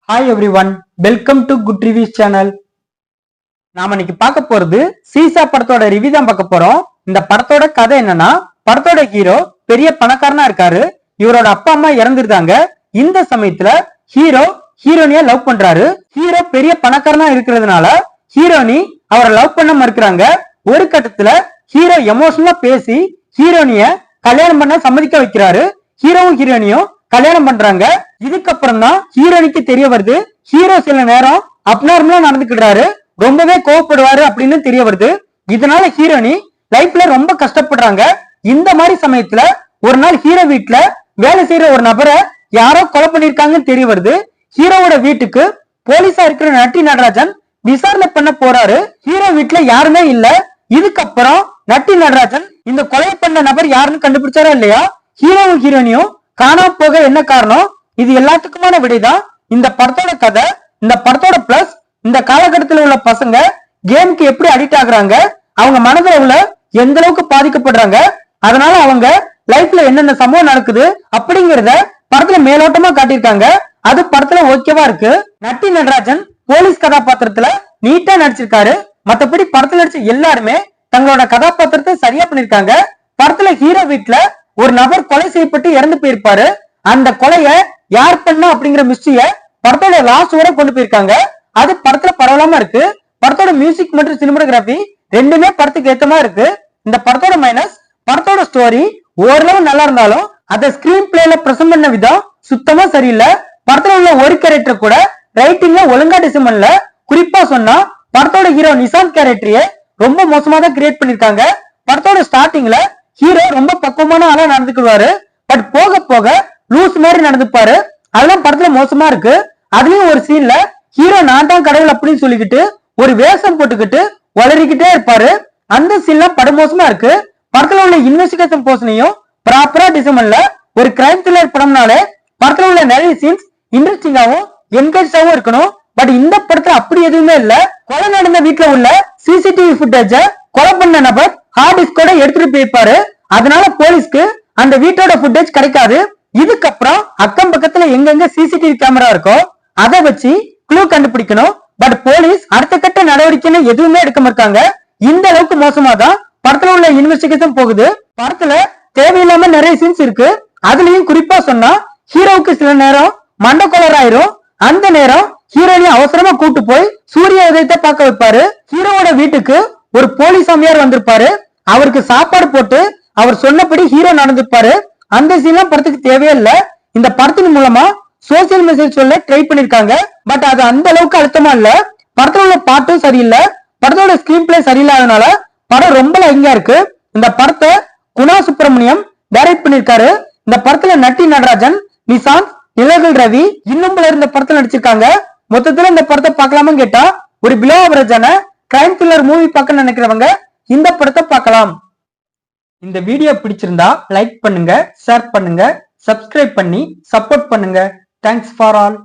Hi every one, welcome to good reviews channel. நாம இன்னைக்கு பார்க்க போறது சீசா படத்தோட ரிவ்யூ தான் பார்க்க போறோம். இந்த படத்தோட கதை என்னன்னா, படத்தோட ஹீரோ பெரிய பணக்காரனா இருக்காரு. இவரோட அப்பா அம்மா இறந்துருந்தாங்க. இந்த சமயத்துல ஹீரோ ஹீரோனிய லவ் பண்றாரு. ஹீரோ பெரிய பணக்காரனா இருக்கிறதுனால ஹீரோனி அவரை லவ் பண்ண மறுக்கிறாங்க. ஒரு கட்டத்துல ஹீரோ எமோஷனலா பேசி ஹீரோனிய கல்யாணம் பண்ண சம்மதிக்க வைக்கிறாரு. ஹீரோவும் ஹீரோனியும் கல்யாணம் பண்றாங்க. இதுக்கப்புறம் தான் ஹீரோனிக்கு தெரிய வருது, ஹீரோ சில நேரம் அப்நார்மலா நடந்துக்கிறாரு, ரொம்பவே கோவப்படுவாரு அப்படின்னு தெரிய வருது. இதனால ஹீரோனி லைஃப்ல ரொம்ப கஷ்டப்படுறாங்க. இந்த மாதிரி சமயத்துல ஒரு நாள் ஹீரோ வீட்டுல வேலை செய்யற ஒரு நபரை யாரோ கொலை பண்ணிருக்காங்கன்னு தெரிய வருது. ஹீரோவோட வீட்டுக்கு போலீஸா இருக்கிற நட்டி நடராஜன் விசாரணை பண்ண போறாரு. ஹீரோ வீட்டுல யாருமே இல்ல. இதுக்கப்புறம் நட்டி நடராஜன் இந்த கொலை பண்ண நபர் யாருன்னு கண்டுபிடிச்சாரா இல்லையா, ஹீரோவும் ஹீரோனியும் காணாம போக என்ன காரணம், இது எல்லாத்துக்குமான விடைதான் இந்த படத்தோட கதை. இந்த படத்தோட பிளஸ், இந்த காலகட்டத்தில் உள்ள பசங்க கேமுக்கு எப்படி அடிக்ட் ஆகுறாங்க, அவங்க மனதில் உள்ள எந்த அளவுக்கு பாதிக்கப்படுறாங்க, அதனால அவங்க லைஃப்ல என்னென்ன சம்பவம் நடக்குது அப்படிங்கறத படத்துல மேலோட்டமா காட்டியிருக்காங்க. அது படத்துல ஓகேவா இருக்கு. நட்டி நடராஜன் போலீஸ் கதாபாத்திரத்துல நீட்டா நடிச்சிருக்காரு. மத்தபடி படத்துல நடிச்ச எல்லாருமே தங்களோட கதாபாத்திரத்தை சரியா பண்ணிருக்காங்க. படத்துல ஹீரோ வீட்டுல ஒரு நபர் கொலை செய்யப்பட்டு இறந்து போயிருப்பாரு. அந்த கொலைய யார் பண்ணா அப்படிங்கிற மிஸ்ட்ரிய படத்தோட லாஸ்ட் வரை கொண்டு போயிருக்காங்க. அது படத்துல பரவலாம இருக்கு. படத்தோட மியூசிக் மற்றும் சினிமாட்டோகிராஃபி ரெண்டுமே படத்துக்கு ஏத்தமா இருக்கு. இந்த படத்தோட மைனஸ், படத்தோட ஸ்டோரி ஓரளவு நல்லா இருந்தாலும் அதை ஸ்கிரீன் பிளேல பிரசன்ட் பண்ண விதம் சுத்தமா சரியில்லை. படத்துல உள்ள ஒரு கேரக்டர் கூட ரைட்டிங்ல ஒழுங்கா டிசைன் பண்ணல. குறிப்பா சொன்னா படத்தோட ஹீரோ நிசாந்த் கேரக்டரையே ரொம்ப மோசமா தான் கிரியேட் பண்ணிருக்காங்க. படத்தோட ஸ்டார்டிங்ல ஹீரோ ரொம்ப பக்குவமான ஆளா நடந்துக்குவாரு. பட் போக போக லூஸ் மாதிரி நடந்துப்பாரு. அதெல்லாம் படத்துல மோசமா இருக்கு. அதுலயும் ஒரு சீன்ல ஹீரோ நான் தான் கடவுள் அப்படின்னு சொல்லிக்கிட்டு ஒரு வேஷம் போட்டுக்கிட்டு வளரிக்கிட்டே இருப்பாரு. அந்த சீன்லாம் படுமோசமா இருக்கு. படத்துல உள்ள இன்வெஸ்டிகேஷன் போர்ஷனையும் ப்ராப்பரா டிசைன் பண்ணல. ஒரு கிரைம் த்ரில்லர் படம்னாலே படத்துல உள்ள நிறைய சீன்ஸ் இன்ட்ரெஸ்டிங்காவும் என்கரேஜாவும் இருக்கணும். பட் இந்த படத்துல அப்படி எதுவுமே இல்ல. கொலை நடந்த வீட்டுல உள்ள சிசிடிவி ஃபுட்டேஜ கொலை பண்ண நபர் ஹார்ட் டிஸ்கோட எடுத்துட்டு போயிருப்பாரு. அதனால போலீஸ்க்கு அந்த வீட்டோட ஃபுட்டேஜ் கிடைக்காது. இதுக்கப்புறம் அக்கம் பக்கத்துல எங்கெங்க சிசிடிவி கேமரா இருக்கோ அதை வச்சு க்ளூ கண்டுபிடிக்கணும். பட் போலீஸ் அடுத்த கட்ட நடவடிக்கைன்னு எதுவுமே எடுக்க மாட்டாங்க. இந்த அளவுக்கு மோசமா தான் படத்துல உள்ள இன்வெஸ்டிகேஷன் போகுது. படத்துல தேவையில்லாம நிறைய சீன்ஸ் இருக்கு. அதுலயும் குறிப்பா சொன்னா ஹீரோவுக்கு சில நேரம் மண்டை கொலர் ஆயிரும். அந்த நேரம் ஹீரோனையும் அவசரமா கூட்டு போய் சூரிய உதயத்தை பார்க்க வைப்பாரு. ஹீரோவோட வீட்டுக்கு ஒரு போலீஸ் சாமியார் வந்திருப்பாரு. அவருக்கு சாப்பாடு போட்டு அவர் சொன்னபடி ஹீரோ நடந்துப்பாரு. அந்த சீன்லாம் படத்துக்கு தேவையே இல்ல. இந்த படத்தின் மூலமா சோசியல் மெசேஜ் சொல்ல ட்ரை பண்ணிருக்காங்க. பட் அது அந்த அளவுக்கு அழுத்தமா இல்ல. படத்துல உள்ள பாட்டும் சரியில்லை. படத்தோட ஸ்கிரீன் பிளே சரியில்லாதனால படம் ரொம்ப லைங்கா இருக்கு. இந்த படத்தை குணா சுப்பிரமணியம் டைரக்ட் பண்ணிருக்காரு. இந்த படத்துல நட்டி நடராஜன், நிசாந்த், நிலகல் ரவி இன்னும் பலர் இந்த படத்துல நடிச்சிருக்காங்க. மொத்தத்துல இந்த படத்தை பார்க்கலாமான்னு கேட்டா ஒரு பிலோ ஆவரேஜான கிரைம் த்ரில்லர் மூவி பார்க்க நினைக்கிறவங்க இந்த படத்தை பார்க்கலாம். இந்த வீடியோ பிடிச்சிருந்தா லைக் பண்ணுங்க, ஷேர் பண்ணுங்க, சப்ஸ்கிரைப் பண்ணி சப்போர்ட் பண்ணுங்க. Thanks for all.